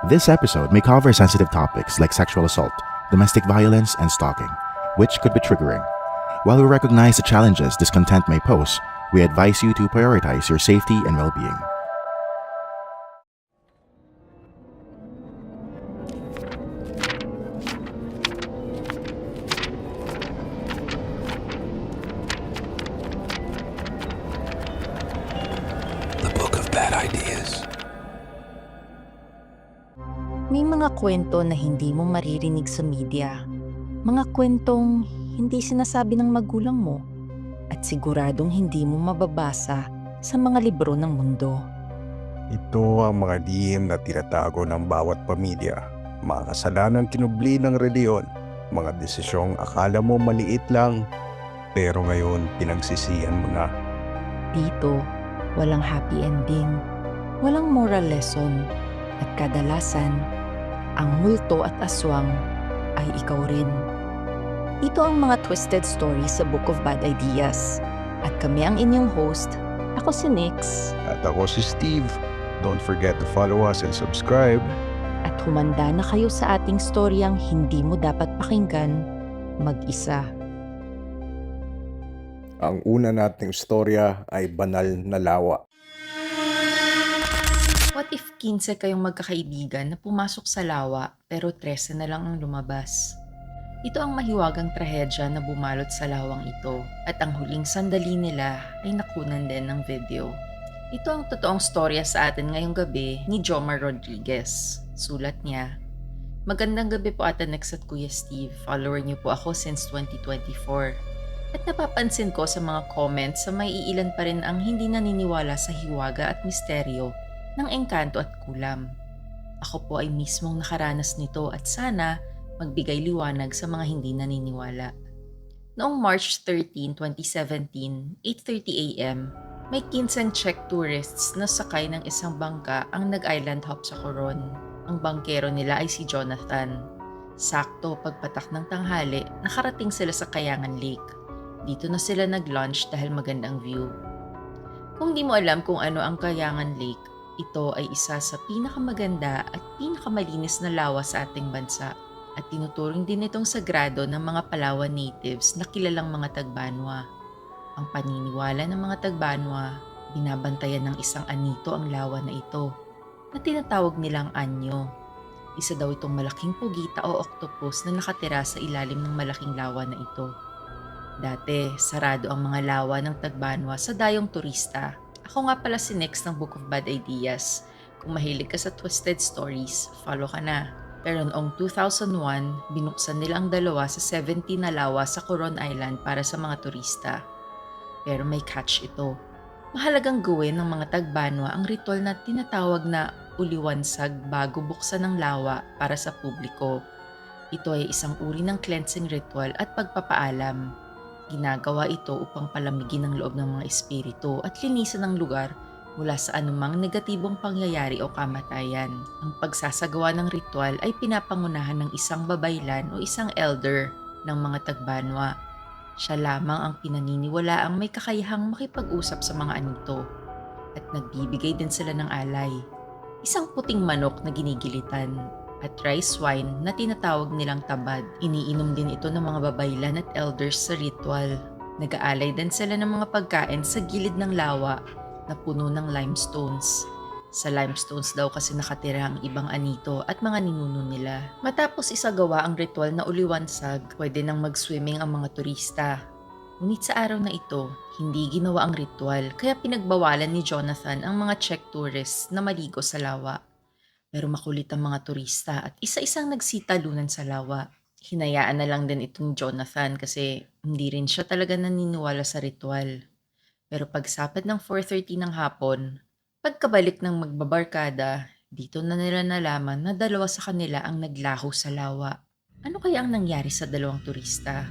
This episode may cover sensitive topics like sexual assault, domestic violence, and stalking, which could be triggering. While we recognize the challenges this content may pose, we advise you to prioritize your safety and well-being. The Book of Bad Ideas. May mga kwento na hindi mo maririnig sa media. Mga kwentong hindi sinasabi ng magulang mo at siguradong hindi mo mababasa sa mga libro ng mundo. Ito ang mga lihim na tinatago ng bawat pamilya, mga kasalanan kinubli ng reliyon, mga desisyong akala mo maliit lang, pero ngayon pinagsisihan mo na. Dito, walang happy ending, walang moral lesson, at kadalasan, ang multo at aswang ay ikaw rin. Ito ang mga twisted stories sa Book of Bad Ideas. At kami ang inyong host. Ako si Nix. At ako si Steve. Don't forget to follow us and subscribe. At humanda na kayo sa ating storyang hindi mo dapat pakinggan mag-isa. Ang una nating storya ay banal na lawa. What if 15 kayong magkakaibigan na pumasok sa lawa pero 13 na lang ang lumabas? Ito ang mahiwagang trahedya na bumalot sa lawang ito at ang huling sandali nila ay nakunan din ng video. Ito ang totoong storya sa atin ngayong gabi ni Jomar Rodriguez. Sulat niya, "Magandang gabi po Ate Nex at Kuya Steve. Follower niyo po ako since 2024. At napapansin ko sa mga comments sa may iilan pa rin ang hindi naniniwala sa hiwaga at misteryo ng engkanto at kulam. Ako po ay mismong nakaranas nito at sana magbigay liwanag sa mga hindi naniniwala. Noong March 13, 2017, 8:30 a.m., may 15 Czech tourists na sakay ng isang bangka ang nag-island hop sa Coron. Ang bangkero nila ay si Jonathan. Sakto pagpatak ng tanghali, nakarating sila sa Kayangan Lake. Dito na sila nag-lunch dahil magandang view. Kung di mo alam kung ano ang Kayangan Lake, ito ay isa sa pinakamaganda at pinakamalinis na lawa sa ating bansa. At tinuturing din itong sagrado ng mga Palawan natives na kilalang mga Tagbanwa. Ang paniniwala ng mga Tagbanwa, binabantayan ng isang anito ang lawa na ito, na tinatawag nilang anyo. Isa daw itong malaking pugita o octopus na nakatira sa ilalim ng malaking lawa na ito. Dati, sarado ang mga lawa ng Tagbanwa sa dayong turista. Ako nga pala si Nex ng Book of Bad Ideas. Kung mahilig ka sa twisted stories, follow ka na. Pero noong 2001, binuksan nila ang dalawa sa 70 na lawa sa Coron Island para sa mga turista. Pero may catch ito. Mahalagang gawin ng mga Tagbanwa ang ritual na tinatawag na uliwansag bago buksan ng lawa para sa publiko. Ito ay isang uri ng cleansing ritual at pagpapaalam. Ginagawa ito upang palamigin ang loob ng mga espiritu at linisan ang lugar mula sa anumang negatibong pangyayari o kamatayan. Ang pagsasagawa ng ritual ay pinapangunahan ng isang babaylan o isang elder ng mga Tagbanwa. Siya lamang ang pinaniniwalaang may kakayahang makipag-usap sa mga anito at nagbibigay din sila ng alay. Isang puting manok na ginigilitan at rice wine na tinatawag nilang tabad. Iniinom din ito ng mga babaylan at elders sa ritual. Nag-aalay din sila ng mga pagkain sa gilid ng lawa na puno ng limestones. Sa limestones daw kasi nakatira ang ibang anito at mga ninuno nila. Matapos isagawa ang ritual na uliwansag, pwede nang mag-swimming ang mga turista. Ngunit sa araw na ito, hindi ginawa ang ritual kaya pinagbawalan ni Jonathan ang mga Czech tourists na maligo sa lawa. Pero makulit ang mga turista at isa-isang nagsitalunan sa lawa. Hinayaan na lang din itong Jonathan kasi hindi rin siya talaga naniniwala sa ritual. Pero pagsapad ng 4:30 ng hapon, pagkabalik ng magbabarkada, dito na nila nalaman na dalawa sa kanila ang naglaho sa lawa. Ano kaya ang nangyari sa dalawang turista?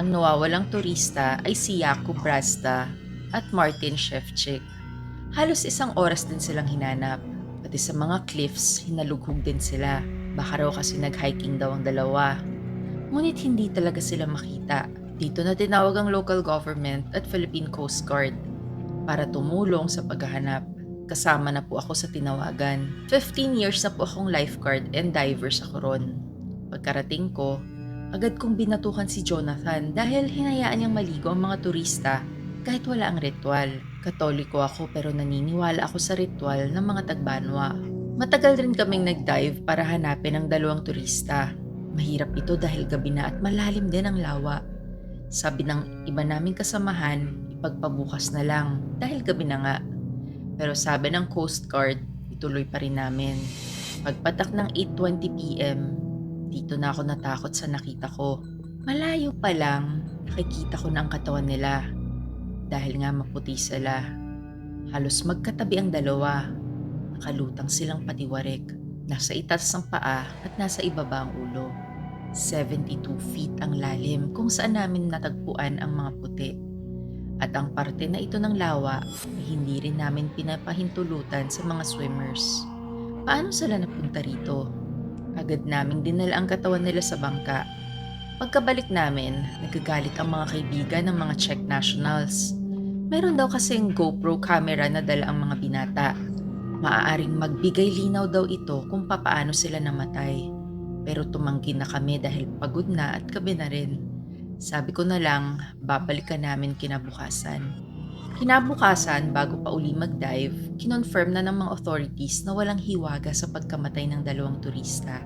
Ang nawawalang turista ay si Jakub Brazda at Martin Shevchik. Halos isang oras din silang hinanap. Pati sa mga cliffs, hinalughog din sila. Baka raw kasi nag-hiking daw ang dalawa. Ngunit hindi talaga sila makita. Dito na tinawag ang local government at Philippine Coast Guard para tumulong sa paghahanap. Kasama na po ako sa tinawagan. 15 years na po akong lifeguard and diver sa Coron. Pagkarating ko, agad kong binatukan si Jonathan dahil hinayaan niyang maligo ang mga turista kahit wala ang ritual. Katoliko ako pero naniniwala ako sa ritual ng mga Tagbanwa. Matagal rin kaming nag-dive para hanapin ang dalawang turista. Mahirap ito dahil gabi na at malalim din ang lawa. Sabi ng iba naming kasamahan, ipagpabukas na lang dahil gabi na nga. Pero sabi ng Coast Guard, ituloy pa rin namin. Pagpatak ng 8:20 p.m., dito na ako natakot sa nakita ko. Malayo pa lang, nakikita ko na ang katawan nila. Dahil nga maputi sila. Halos magkatabi ang dalawa. Nakalutang silang patiwarik. Nasa itaas ang paa at nasa ibaba ang ulo. 72 feet ang lalim kung saan namin natagpuan ang mga puti. At ang parte na ito ng lawa ay hindi rin namin pinapahintulutan sa mga swimmers. Paano sila napunta rito? Agad naming dinala ang katawan nila sa bangka. Pagkabalik namin, nagagalit ang mga kaibigan ng mga Czech nationals. Meron daw kasing GoPro camera na dala ang mga binata. Maaaring magbigay linaw daw ito kung papaano sila namatay. Pero tumanggi na kami dahil pagod na at gabi na rin. Sabi ko na lang, babalikan namin kinabukasan. Kinabukasan, bago pa uli mag-dive, kinonfirm na ng mga authorities na walang hiwaga sa pagkamatay ng dalawang turista.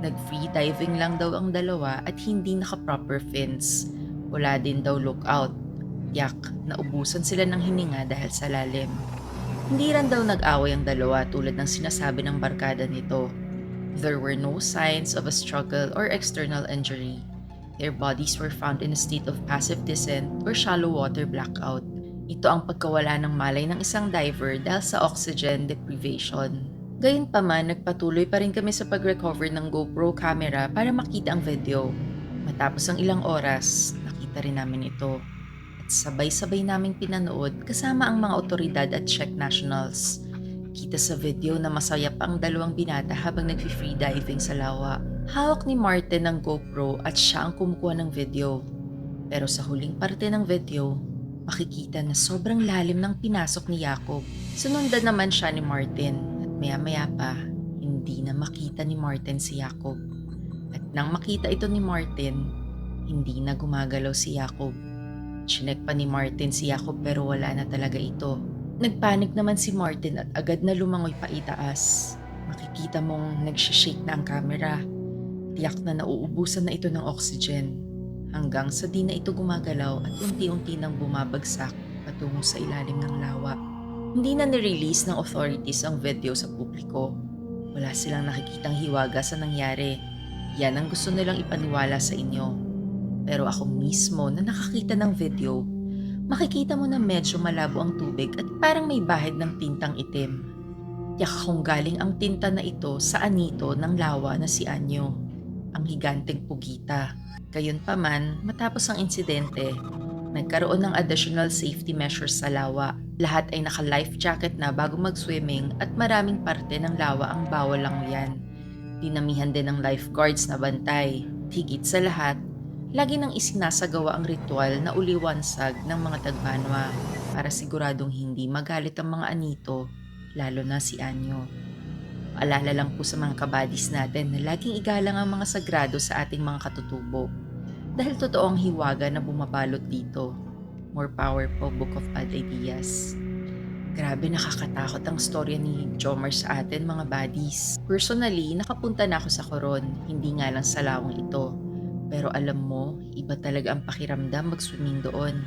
Nag-free diving lang daw ang dalawa at hindi naka-proper fins. Wala din daw lookout. Yak, naubusan sila ng hininga dahil sa lalim. Hindi rin daw nag-away ang dalawa tulad ng sinasabi ng barkada nito. There were no signs of a struggle or external injury. Their bodies were found in a state of passive descent or shallow water blackout. Ito ang pagkawala ng malay ng isang diver dahil sa oxygen deprivation. Gayunpaman, nagpatuloy pa rin kami sa pag-recover ng GoPro camera para makita ang video. Matapos ang ilang oras, nakita rin namin ito. At sabay-sabay naming pinanood kasama ang mga otoridad at Czech nationals. Kita sa video na masaya pa ang dalawang binata habang nag-free diving sa lawa. Hawak ni Martin ang GoPro at siya ang kumukuha ng video. Pero sa huling parte ng video, makikita na sobrang lalim ng pinasok ni Jacob. Sunundan naman siya ni Martin at maya-maya pa, hindi na makita ni Martin si Jacob. At nang makita ito ni Martin, hindi na gumagalaw si Jacob. Chinek pa ni Martin si Jacob pero wala na talaga ito. Nagpanik naman si Martin at agad na lumangoy pa itaas. Makikita mong nagsishake na ang camera. Tiyak na nauubusan na ito ng oxygen. Hanggang sa di na ito gumagalaw at unti-unti nang bumabagsak patungo sa ilalim ng lawa. Hindi na nirelease ng authorities ang video sa publiko. Wala silang nakikitang hiwaga sa nangyari. Yan ang gusto nilang ipaniwala sa inyo. Pero ako mismo na nakakita ng video, makikita mo na medyo malabo ang tubig at parang may bahid ng tintang itim. Tiyak akong galing ang tinta na ito sa anito ng lawa na si Anyo, ang higanteng pugita. Gayunpaman, matapos ang insidente, nagkaroon ng additional safety measures sa lawa. Lahat ay naka-life jacket na bago mag-swimming at maraming parte ng lawa ang bawal lang yan. Dinamihan din ng lifeguards na bantay. Higit sa lahat, lagi nang isinasagawa ang ritual na uliwansag ng mga Tagbanwa para siguradong hindi magalit ang mga anito, lalo na si Anyo. Paalala lang po sa mga kabadis natin na laging igalang ang mga sagrado sa ating mga katutubo. Dahil totoo ang hiwaga na bumabalot dito. More power po, Book of Bad Ideas. Grabe, nakakatakot ang storya ni Jomar sa atin mga buddies. Personally, nakapunta na ako sa Coron, hindi nga lang sa lawang ito. Pero alam mo, iba talaga ang pakiramdam mag-swimming doon.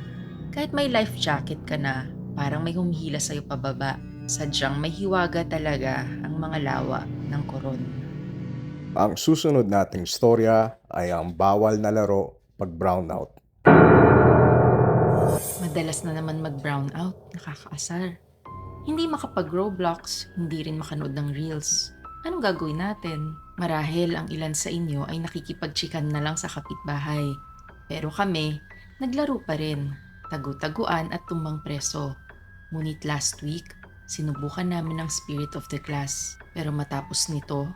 Kahit may life jacket ka na, parang may humihila sa'yo pababa. Sadyang may hiwaga talaga ang mga lawa ng Coron. Ang susunod nating storya ay ang bawal na laro pag brownout. Madalas na naman mag-brown out, nakakaasar. Hindi makapag-Roblox, hindi rin makanood ng Reels. Anong gagawin natin? Marahil ang ilan sa inyo ay nakikipagchikan na lang sa kapitbahay. Pero kami, naglaro pa rin, tagu-taguan at tumbang preso. Ngunit last week, sinubukan namin ang spirit of the class. Pero matapos nito,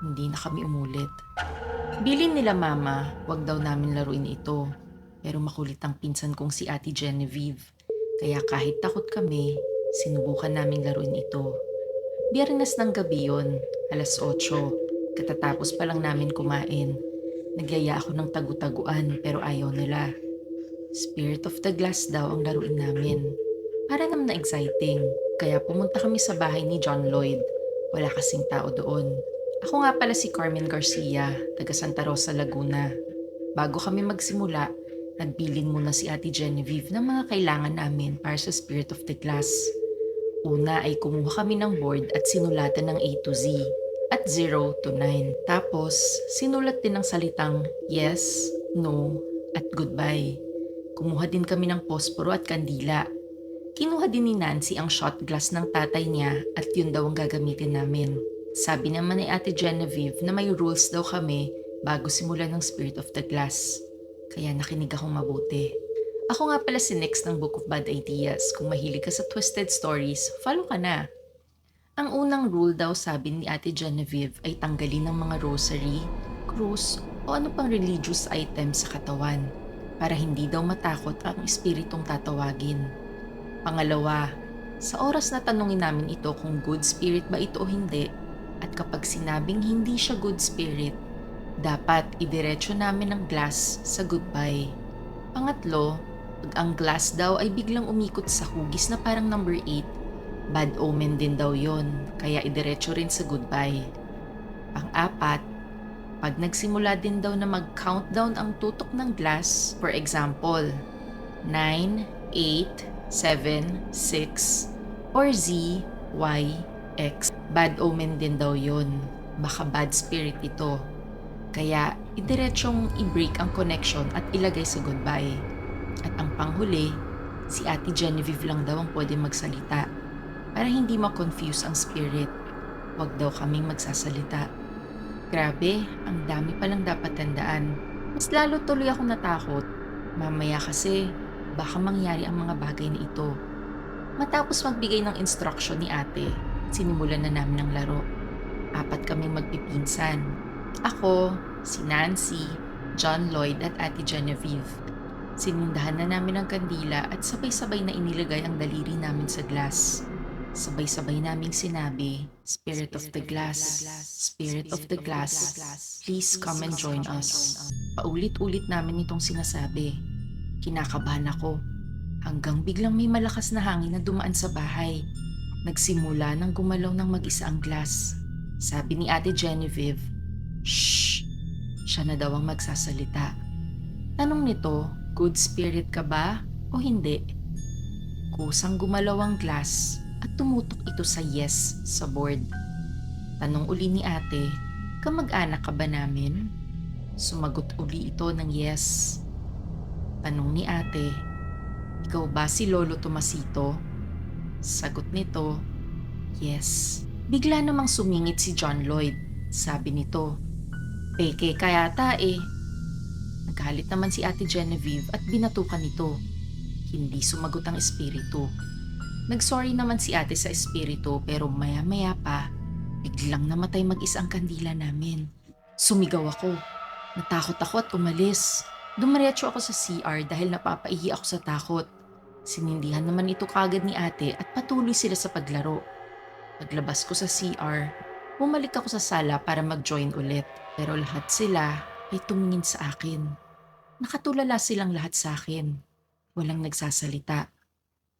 hindi na kami umulit. Bilin nila mama, wag daw namin laruin ito. Pero makulit ang pinsan kong si Ate Genevieve. Kaya kahit takot kami, Sinubukan naming laruin ito. Biyernes ng gabi yon, 8:00. Katatapos pa lang namin kumain. Nagyaya ako ng tagu-taguan pero ayaw nila. Spirit of the Glass daw ang laruin namin. Para naman na exciting, kaya pumunta kami sa bahay ni John Lloyd. Wala kasing tao doon. Ako nga pala si Carmen Garcia, taga Santa Rosa, Laguna. Bago kami magsimula, nagbilin muna si Ate Genevieve ng mga kailangan namin para sa Spirit of the Glass. Una ay kumuha kami ng board at sinulatan ng A to Z at 0 to 9. Tapos, sinulat din ng salitang yes, no, at goodbye. Kumuha din kami ng posporo at kandila. Kinuha din ni Nancy ang shot glass ng tatay niya at yun daw ang gagamitin namin. Sabi naman ni Ate Genevieve na may rules daw kami bago simulan ng Spirit of the Glass. Kaya nakinig akong mabuti. Ako nga pala si Nix ng Book of Bad Ideas. Kung mahilig ka sa twisted stories, follow ka na. Ang unang rule daw sabi ni Ate Genevieve ay tanggalin ng mga rosary, krus o ano pang religious item sa katawan para hindi daw matakot ang espiritong tatawagin. Pangalawa, sa oras na tanungin namin ito kung good spirit ba ito o hindi at kapag sinabing hindi siya good spirit, dapat idiretso namin ang glass sa goodbye. Pangatlo, pag ang glass daw ay biglang umikot sa hugis na parang number 8, bad omen din daw yon, kaya idiretso rin sa goodbye. Pang-apat, pag nagsimula din daw na mag-countdown ang tutok ng glass, for example, 9, 8, 7, 6, or Z, Y, X, bad omen din daw yon. Baka bad spirit ito. Kaya idiretsong i-break ang connection at ilagay sa goodbye. At ang panghuli, si Ate Genevieve lang daw ang pwede magsalita para hindi ma-confuse ang spirit. Huwag daw kaming magsasalita. Grabe, ang dami palang dapat tandaan. Mas lalo tuloy akong natakot. Mamaya kasi, baka mangyari ang mga bagay na ito. Matapos magbigay ng instruction ni ate, sinimulan na namin ang laro. 4 kaming magpipinsan. Ako, si Nancy, John Lloyd at Ate Genevieve. Sinindahan na namin ang kandila at sabay-sabay na inilagay ang daliri namin sa glass. Sabay-sabay naming sinabi, Spirit of the Glass, Spirit of the Glass, please come and join us. Paulit-ulit namin itong sinasabi. Kinakabahan ako hanggang biglang may malakas na hangin na dumaan sa bahay. Nagsimula nang gumalaw ng mag-isa ang glass. Sabi ni Ate Genevieve, "Shh!" Siya na daw ang magsasalita. Tanong nito, good spirit ka ba o hindi? Kusang gumalaw ang glass at tumutok ito sa yes sa board. Tanong uli ni ate, kamag-anak ka ba namin? Sumagot uli ito ng yes. Tanong ni ate, ikaw ba si Lolo Tomasito? Sagot nito, yes. Bigla namang sumingit si John Lloyd. Sabi nito, peke ka yata eh. Nagalit naman si Ate Genevieve at binatukan ito. Hindi sumagot ang espiritu. Nagsorry naman si ate sa espiritu pero maya-maya pa, biglang namatay mag-isa ang kandila namin. Sumigaw ako. Natakot ako at umalis. Dumiretso ako sa CR dahil napapaihi ako sa takot. Sinindihan naman ito kagad ni ate at patuloy sila sa paglaro. Paglabas ko sa CR, bumalik ako sa sala para mag-join ulit. Pero lahat sila ay tumingin sa akin. Nakatulala silang lahat sa akin. Walang nagsasalita.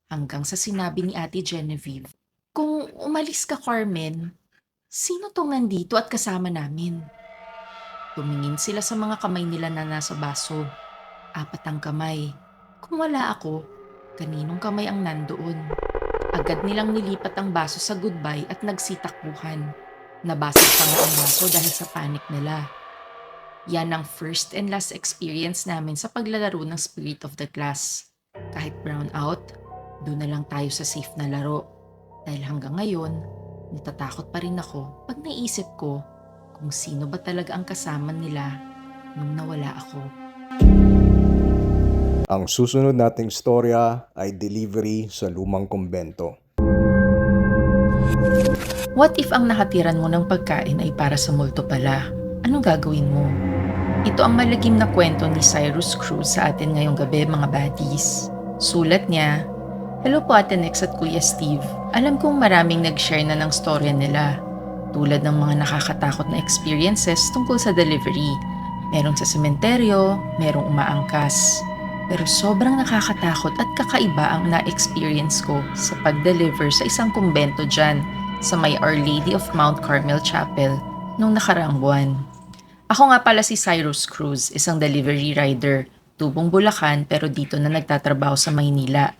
Hanggang sa sinabi ni Ate Genevieve, kung umalis ka, Carmen, sino tong nandito at kasama namin? Tumingin sila sa mga kamay nila na nasa baso. 4 ang kamay. Kung wala ako, kaninong kamay ang nandoon? Agad nilang nilipat ang baso sa goodbye at nagsitakbuhan. Nabasag pa nga ang baso dahil sa panic nila. Yan ang first and last experience namin sa paglalaro ng Spirit of the Glass. Kahit brown out, doon na lang tayo sa safe na laro. Dahil hanggang ngayon, natatakot pa rin ako pag naisip ko kung sino ba talaga ang kasama nila nung nawala ako. Ang susunod nating storya ay delivery sa lumang kumbento. What if ang nakatiran mo ng pagkain ay para sa multo pala? Anong gagawin mo? Ito ang malagim na kwento ni Cyrus Cruz sa atin ngayong gabi, mga baddies. Sulat niya, Hello po Ate Nex at Kuya Steve. Alam kong maraming nag-share na ng storya nila. Tulad ng mga nakakatakot na experiences tungkol sa delivery. Merong sa sementeryo, merong umaangkas. Pero sobrang nakakatakot at kakaiba ang na-experience ko sa pag-deliver sa isang kumbento dyan sa may Our Lady of Mount Carmel Chapel nung nakaraang buwan. Ako nga pala si Cyrus Cruz, isang delivery rider. Tubong Bulacan pero dito na nagtatrabaho sa Maynila.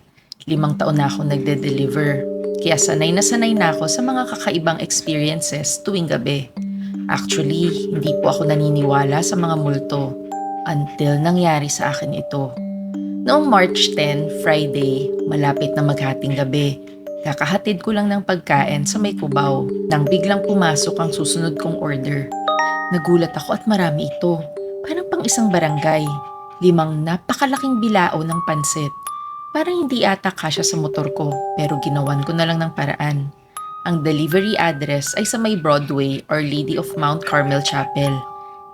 5 taon na akong nagde-deliver. Kaya sanay na ako sa mga kakaibang experiences tuwing gabi. Actually, hindi po ako naniniwala sa mga multo until nangyari sa akin ito. Noong March 10, Friday, malapit na maghating gabi, kakahatid ko lang ng pagkain sa may Cubao nang biglang pumasok ang susunod kong order. Nagulat ako at marami ito. Parang pang isang barangay. 5 napakalaking bilao ng pansit. Parang hindi ata kasya sa motor ko pero ginawan ko na lang ng paraan. Ang delivery address ay sa may Broadway Our Lady of Mount Carmel Chapel.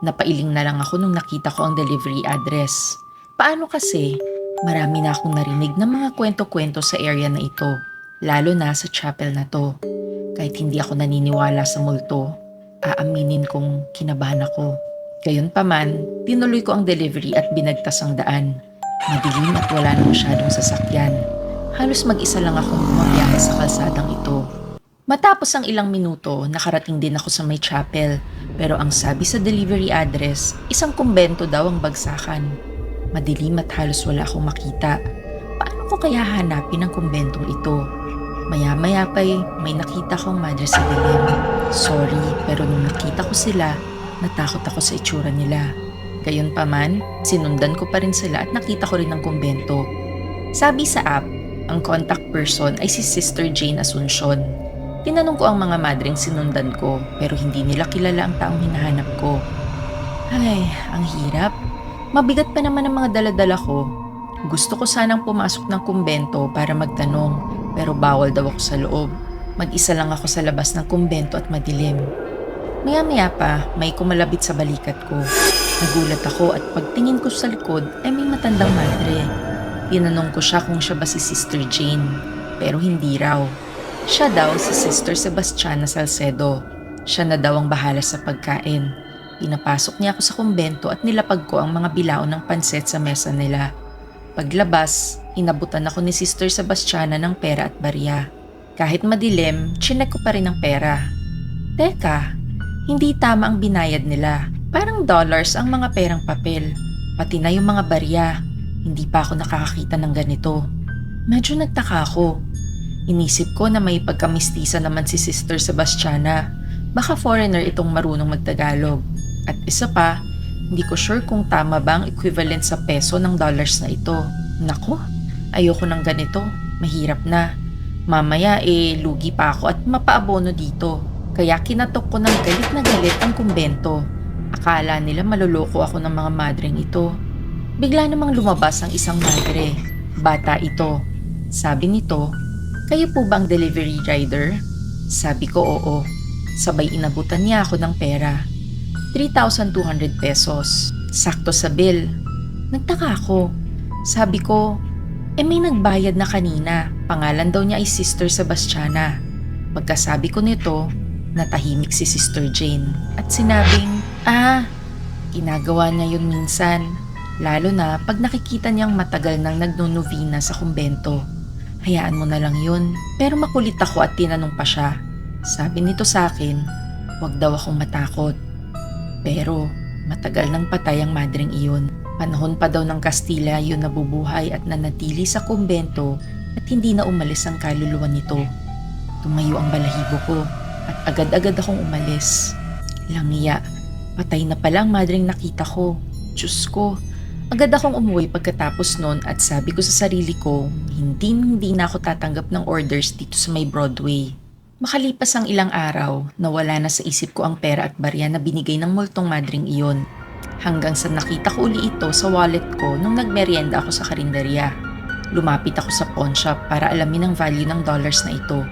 Napailing na lang ako nung nakita ko ang delivery address. Paano kasi? Marami na akong narinig ng mga kwento-kwento sa area na ito, lalo na sa chapel na to. Kahit hindi ako naniniwala sa multo, aaminin kong kinabahan ako. Gayunpaman, tinuloy ko ang delivery at binagtas ang daan. Madilim at wala na masyadong sasakyan. Halos mag-isa lang akong bumabiyahe sa kalsadang ito. Matapos ang ilang minuto, nakarating din ako sa may chapel. Pero ang sabi sa delivery address, isang kumbento daw ang bagsakan. Madilim at halos wala akong makita. Paano ko kaya hanapin ang kumbentong ito? Maya-maya pa'y may nakita kong madre sa dilim. Sorry, pero nung nakita ko sila, natakot ako sa itsura nila. Gayunpaman, sinundan ko pa rin sila at nakita ko rin ang kumbento. Sabi sa app, ang contact person ay si Sister Jane Asuncion. Tinanong ko ang mga madreng sinundan ko pero hindi nila kilala ang taong hinahanap ko. Ay, ang hirap. Mabigat pa naman ang mga daladala ko. Gusto ko sanang pumasok ng kumbento para magtanong pero bawal daw ako sa loob. Mag-isa lang ako sa labas ng kumbento at madilim. Maya-maya pa, may kumalabit sa balikat ko. Nagulat ako at pagtingin ko sa likod ay may matandang madre. Tinanong ko siya kung siya ba si Sister Jane, pero hindi raw. Siya daw si Sister Sebastiana Salcedo. Siya na daw ang bahala sa pagkain. Pinapasok niya ako sa kumbento at nilapag ko ang mga bilao ng pansit sa mesa nila. Paglabas, inabutan ako ni Sister Sebastiana ng pera at barya. Kahit madilim, chinek ko pa rin ang pera. Teka, hindi tama ang binayad nila. Parang dollars ang mga perang papel. Pati na yung mga barya. Hindi pa ako nakakakita ng ganito. Medyo nagtaka ako. Inisip ko na may pagkamistisa naman si Sister Sebastiana. Baka foreigner itong marunong magtagalog. At isa pa, hindi ko sure kung tama ba ang equivalent sa peso ng dollars na ito. Naku, ayoko ng ganito. Mahirap na. Mamaya lugi pa ako at mapaabono dito. Kaya kinatok ko ng galit na galit ang kumbento. Akala nila maluloko ako ng mga madreng ito. Bigla namang lumabas ang isang madre. Bata ito. Sabi nito, "Kayo po ba ang delivery rider?" Sabi ko oo. Sabay inabutan niya ako ng pera. 3,200 pesos. Sakto sa bill. Nagtaka ako. Sabi ko, may nagbayad na kanina. Pangalan daw niya ay Sister Sebastiana. Pagkasabi ko nito, natahimik si Sister Jane. At sinabing, ginagawa niya yun minsan. Lalo na pag nakikita niyang matagal nang nagnonovina sa kumbento. Hayaan mo na lang yun. Pero makulit ako at tinanong pa siya. Sabi nito sa akin, wag daw akong matakot. Pero matagal nang patay ang madreng iyon. Panahon pa daw ng Kastila yun nabubuhay at nanatili sa kumbento at hindi na umalis ang kaluluwa nito. Tumayo ang balahibo ko at agad-agad akong umalis. Langiya, patay na pala ang madreng nakita ko. Diyos ko, agad akong umuwi pagkatapos nun at sabi ko sa sarili ko, hindi na ako tatanggap ng orders dito sa may Broadway. Makalipas ang ilang araw, nawala na sa isip ko ang pera at barya na binigay ng multong madring iyon. Hanggang sa nakita ko uli ito sa wallet ko nung nagmerienda ako sa karinderya. Lumapit ako sa pawn shop para alamin ang value ng dollars na ito.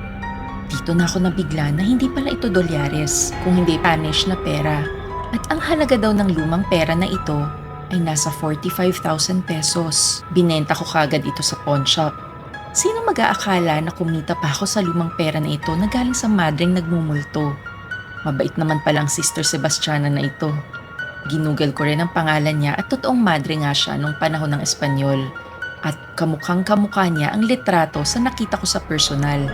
Dito na ako nabigla na hindi pala ito dolyares, kung hindi Spanish na pera. At ang halaga daw ng lumang pera na ito ay nasa 45,000 pesos. Binenta ko kagad ito sa pawn shop. Sino mag-aakala na kumita pa ako sa lumang pera na ito na galing sa madreng nagmumulto? Mabait naman palang Sister Sebastiana na ito. Ginugol ko rin ang pangalan niya at totoong madre nga siya nung panahon ng Espanyol. At kamukhang kamukha niya ang litrato sa nakita ko sa personal.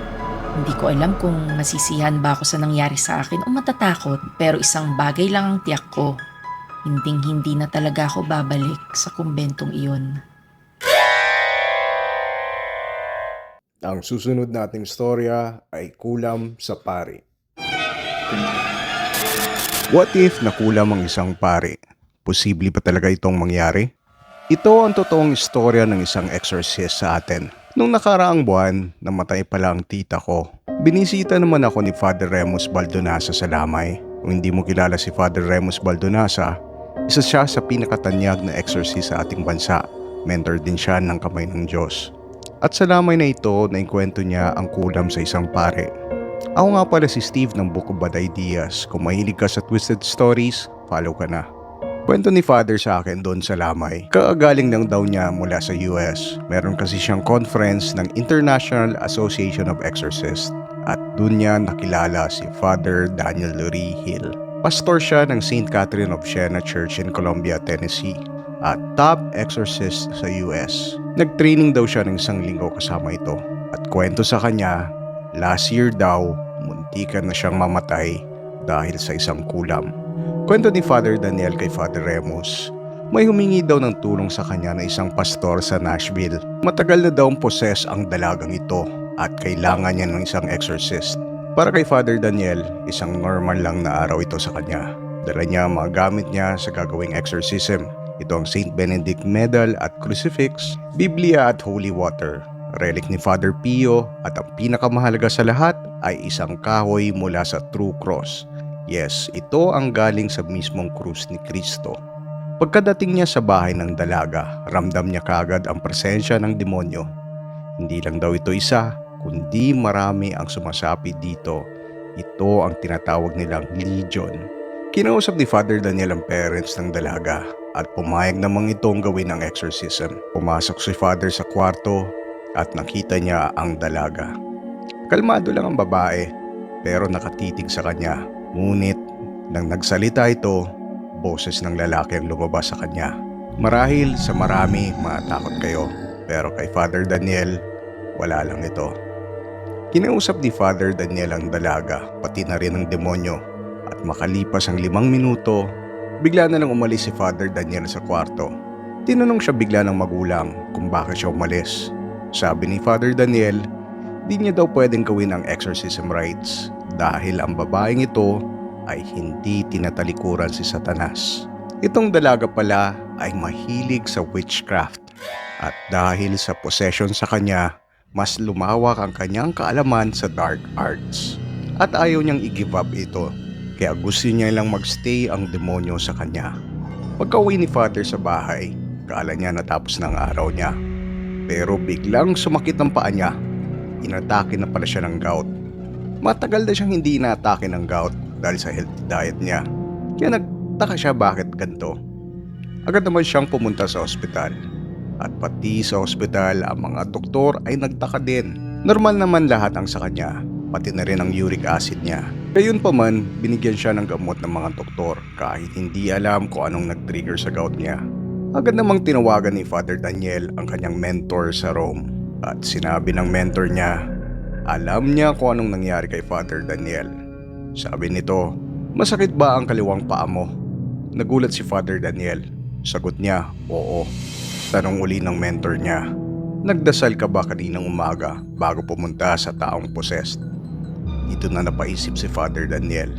Hindi ko alam kung masisihan ba ako sa nangyari sa akin o matatakot, pero isang bagay lang ang tiyak ko. Hinding-hindi na talaga ako babalik sa kumbentong iyon. Ang susunod nating storya ay kulam sa pari. What if nakulam ang isang pari? Posible ba talaga itong mangyari? Ito ang totoong istorya ng isang exorcist sa atin. Nung nakaraang buwan, namatay pala ang tita ko. Binisita naman ako ni Father Remus Baldonasa sa Lamay. Kung hindi mo kilala si Father Remus Baldonasa, isa siya sa pinakatanyag na exorcist sa ating bansa. Mentor din siya ng Kamay ng Diyos. At sa lamay na ito, naikwento niya ang kulam sa isang pare. Ako nga pala si Steve ng Book of Bad Ideas. Kung mahilig ka sa twisted stories, follow ka na. Kwento ni Father sa akin doon sa lamay. Kaagaling lang daw niya mula sa US. Meron kasi siyang conference ng International Association of Exorcists. At doon niya nakilala si Father Daniel Lurie Hill. Pastor siya ng St. Catherine of Siena Church in Columbia, Tennessee. At top exorcist sa US. Nag-training daw siya ng 1 linggo kasama ito. At kwento sa kanya, last year daw, muntikan na siyang mamatay dahil sa isang kulam. Kwento ni Father Daniel kay Father Remus, may humingi daw ng tulong sa kanya na isang pastor sa Nashville. Matagal na daw possess ang dalagang ito at kailangan niya ng isang exorcist. Para kay Father Daniel, isang normal lang na araw ito sa kanya. Dala niya ang mga gamit niya sa gagawing exorcism. Ito ang St. Benedict Medal at Crucifix, Biblia at Holy Water, relic ni Father Pio at ang pinakamahalaga sa lahat ay isang kahoy mula sa True Cross. Yes, ito ang galing sa mismong krus ni Kristo. Pagkadating niya sa bahay ng dalaga, ramdam niya kaagad ang presensya ng demonyo. Hindi lang daw ito isa, kundi marami ang sumasapi dito. Ito ang tinatawag nilang Legion. Kinausap ni Father Daniel ang parents ng dalaga at pumayag namang itong gawin ang exorcism. Pumasok si Father sa kwarto at nakita niya ang dalaga. Kalmado lang ang babae pero nakatitig sa kanya. Ngunit nang nagsalita ito, boses ng lalaki ang lumabas sa kanya. Marahil sa marami matakot kayo pero kay Father Daniel, wala lang ito. Kinausap ni Father Daniel ang dalaga pati na rin ang demonyo at makalipas ang 5 minuto, bigla na lang umalis si Father Daniel sa kwarto. Tinanong siya bigla ng magulang kung bakit siya umalis. Sabi ni Father Daniel, di niya daw pwedeng gawin ang exorcism rites dahil ang babaeng ito ay hindi tinatalikuran si Satanas. Itong dalaga pala ay mahilig sa witchcraft at dahil sa possession sa kanya, mas lumawak ang kanyang kaalaman sa dark arts. At ayaw niyang i-give up ito. Kaya gusto niya lang magstay ang demonyo sa kanya. Pagka-uwi ni Father sa bahay, kaala niya natapos na ang araw niya. Pero biglang sumakit ang paa niya. Inatake na pala siya ng gout. Matagal na siyang hindi inatake ng gout dahil sa healthy diet niya. Kaya nagtaka siya bakit ganito. Agad naman siyang pumunta sa ospital. At pati sa ospital, ang mga doktor ay nagtaka din. Normal naman lahat ang sa kanya, pati na rin ang uric acid niya. Gayunpaman, binigyan siya ng gamot ng mga doktor kahit hindi alam kung anong nag-trigger sa gout niya. Agad namang tinawagan ni Father Daniel ang kanyang mentor sa Rome. At sinabi ng mentor niya, alam niya kung anong nangyari kay Father Daniel. Sabi nito, masakit ba ang kaliwang paa mo? Nagulat si Father Daniel. Sagot niya, oo. Tanong uli ng mentor niya, nagdasal ka ba kaninang umaga bago pumunta sa taong possessed? Dito na napaisip si Father Daniel.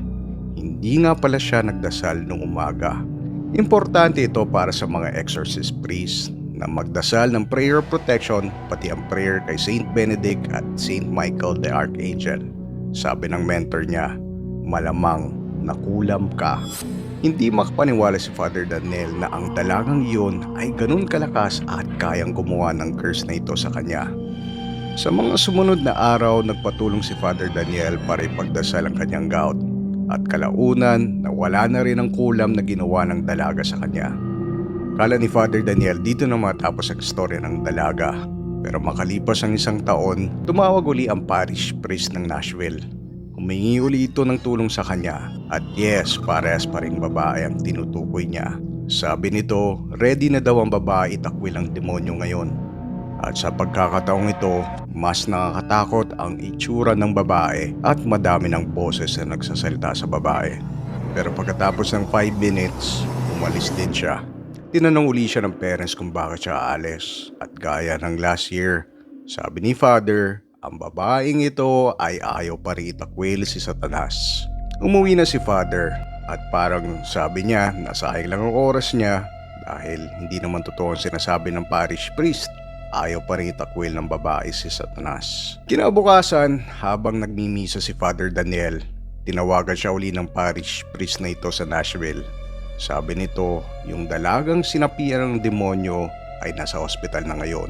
Hindi nga pala siya nagdasal nung umaga. Importante ito para sa mga exorcist priests na magdasal ng prayer of protection pati ang prayer kay Saint Benedict at Saint Michael the Archangel. Sabi ng mentor niya, malamang nakulam ka. Hindi makapaniwala si Father Daniel na ang dalagang iyon ay ganun kalakas at kayang gumawa ng curse na ito sa kanya. Sa mga sumunod na araw, nagpatulong si Father Daniel para ipagdasal ang kanyang gout at kalaunan na wala na rin ang kulam na ginawa ng dalaga sa kanya. Kala ni Father Daniel dito na matapos ang istorya ng dalaga. Pero makalipas ang 1 taon, tumawag uli ang parish priest ng Nashville. Humingi uli ito ng tulong sa kanya at yes, parehas pa ring babae ang tinutukoy niya. Sabi nito, ready na daw ang babae itakwil ang demonyo ngayon. At sa pagkakataong ito, mas nakakatakot ang itsura ng babae at madami ng boses na nagsasalita sa babae. Pero pagkatapos ng 5 minutes, umalis din siya. Tinanong uli siya ng parents kung bakit siya aalis. At gaya ng last year, sabi ni Father, ang babaeng ito ay ayaw pa rin itakwil si Satanas. Umuwi na si Father at parang sabi niya nasayang lang ang oras niya dahil hindi naman totoo ang sinasabi ng parish priest. Ayaw pa rin itakwil ng babae si Satanas. Kinabukasan, habang nagmimisa si Father Daniel, tinawagan siya uli ng parish priest na ito sa Nashville. Sabi nito, yung dalagang sinapian ng demonyo ay nasa ospital na ngayon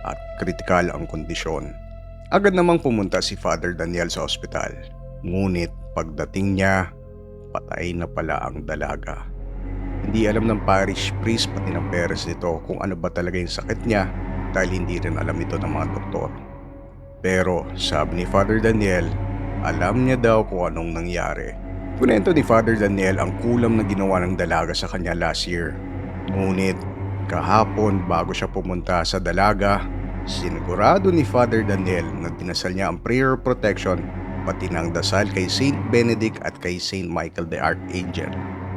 at kritikal ang kondisyon. Agad namang pumunta si Father Daniel sa ospital. Ngunit pagdating niya, patay na pala ang dalaga. Hindi alam ng parish priest pati ng parents nito kung ano ba talaga yung sakit niya dahil hindi rin alam ito ng mga doktor. Pero sabi ni Father Daniel, alam niya daw kung anong nangyari. Kunento ni Father Daniel ang kulam na ginawa ng dalaga sa kanya last year. Ngunit kahapon bago siya pumunta sa dalaga, sinigurado ni Father Daniel na dinasal niya ang prayer protection pati ng dasal kay Saint Benedict at kay Saint Michael the Archangel.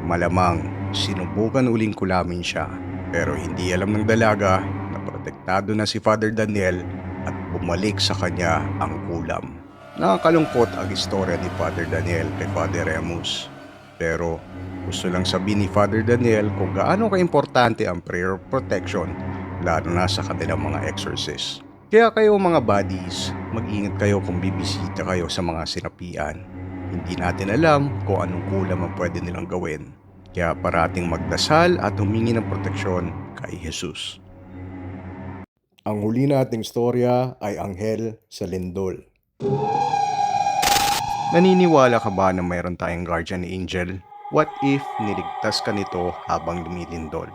Malamang sinubukan uling kulamin siya pero hindi alam ng dalaga na protektado na si Father Daniel at bumalik sa kanya ang kulam. Nakakalungkot ang istorya ni Father Daniel kay Father Remus. Pero gusto lang sabihin ni Father Daniel kung gaano kaimportante ang prayer protection lalo na sa kanilang mga exorcist. Kaya kayo mga buddies, mag-ingat kayo kung bibisita kayo sa mga sinapian. Hindi natin alam kung anong kulam ang pwede nilang gawin. Kaya parating magdasal at humingi ng proteksyon kay Jesus. Ang huli nating storya ay Anghel sa Lindol. Naniniwala ka ba na mayroon tayong guardian angel? What if niligtas ka nito habang lumilindol?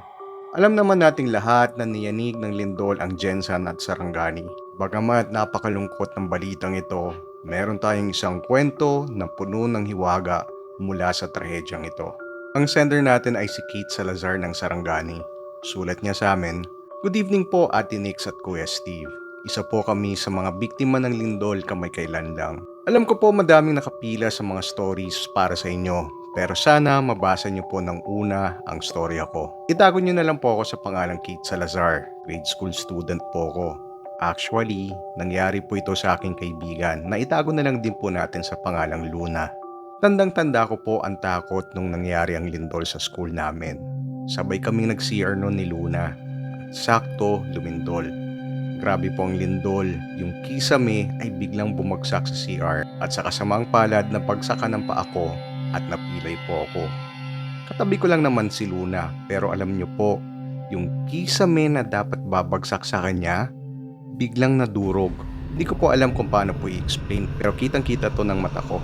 Alam naman nating lahat na niyanig ng lindol ang Jensan at Sarangani. Bagamat napakalungkot ng balitang ito, meron tayong isang kwento na puno ng hiwaga mula sa trahedyang ito. Ang sender natin ay si Kate Salazar ng Sarangani. Sulat niya sa amin, "Good evening po Ate Nix at Kuya Steve. Isa po kami sa mga biktima ng lindol kamay-kailan lang. Alam ko po madaming nakapila sa mga stories para sa inyo, pero sana mabasa niyo po ng una ang storya ko. Itago niyo na lang po ako sa pangalang Kate Salazar. Grade school student po ko. Actually, nangyari po ito sa aking kaibigan na itago na lang din po natin sa pangalang Luna. Tandang-tanda ko po ang takot nung nangyari ang lindol sa school namin. Sabay kaming nag-CR noon ni Luna. Sakto, lumindol. Grabe po ang lindol, yung kisame ay biglang bumagsak sa CR at sa kasamang palad na pagsaka ng paa ko at napilay po ako. Katabi ko lang naman si Luna pero alam niyo po, yung kisame na dapat babagsak sa kanya, biglang nadurog. Hindi ko po alam kung paano po i-explain pero kitang-kita to ng mata ko.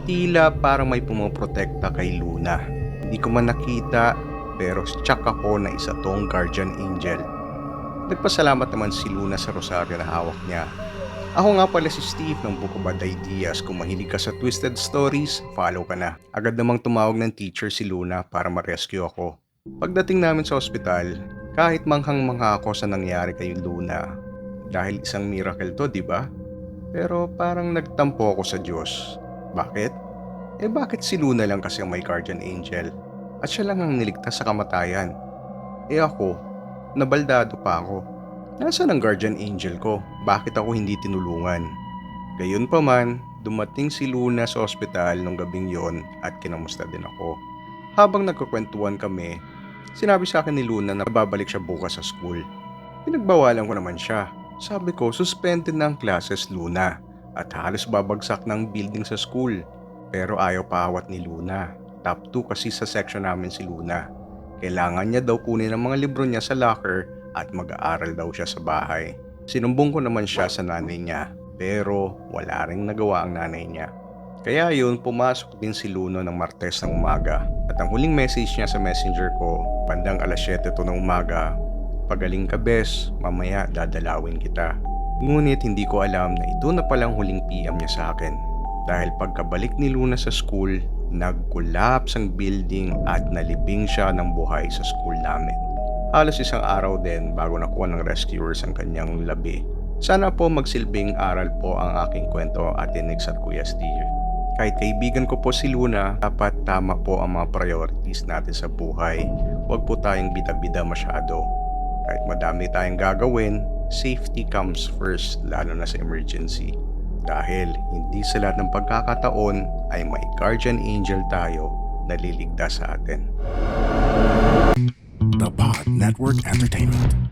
Tila parang may pumoprotekta kay Luna. Hindi ko man nakita pero tsak ako na isa tong guardian angel. Nagpasalamat naman si Luna sa rosaryo na hawak niya. Ako nga pala si Steve ng Book of Bad Ideas. Kung mahilig ka sa twisted stories, follow ka na. Agad namang tumawag ng teacher si Luna para ma-rescue ako. Pagdating namin sa ospital, kahit manghang-mangha ako sa nangyari kay Luna. Dahil isang miracle to, di ba? Pero parang nagtampo ako sa Diyos. Bakit? Bakit si Luna lang kasi ang may guardian angel? At siya lang ang niligtas sa kamatayan. Ako, nabaldado pa ako. Nasaan ang guardian angel ko? Bakit ako hindi tinulungan? Gayunpaman, dumating si Luna sa ospital nung gabing yon at kinamusta din ako. Habang nagkukwentuhan kami, sinabi sa akin ni Luna na babalik siya bukas sa school. Pinagbawalan ko naman siya. Sabi ko, suspended na ang classes, Luna, at halos babagsak ng building sa school. Pero ayaw paawat ni Luna. Top 2 kasi sa section namin si Luna. Kailangan niya daw kunin ang mga libro niya sa locker at mag-aaral daw siya sa bahay. Sinumbong ko naman siya sa nanay niya, pero wala ring nagawa ang nanay niya. Kaya yun, pumasok din si Luna ng Martes ng umaga. At ang huling message niya sa messenger ko, bandang 7:00 to ng umaga, Pagaling ka bes, mamaya dadalawin kita. Ngunit hindi ko alam na ito na palang huling PM niya sa akin. Dahil pagkabalik ni Luna sa school, nag-collapse ang building at nalibing siya ng buhay sa school namin. Halos isang araw din bago nakuha ng rescuers ang kanyang labi. Sana po magsilbing aral po ang aking kwento, Ate Nix at Kuya Steve. Kahit kaibigan ko po si Luna, dapat tama po ang mga priorities natin sa buhay. Huwag po tayong bida-bida masyado. Kahit madami tayong gagawin, safety comes first, lalo na sa emergency. Dahil hindi sa lahat ng pagkakataon ay may guardian angel tayo na liligtas sa atin. The Pod Network Entertainment.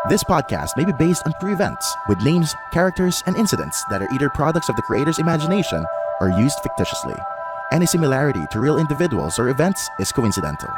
This podcast may be based on true events with names, characters, and incidents that are either products of the creator's imagination or used fictitiously. Any similarity to real individuals or events is coincidental.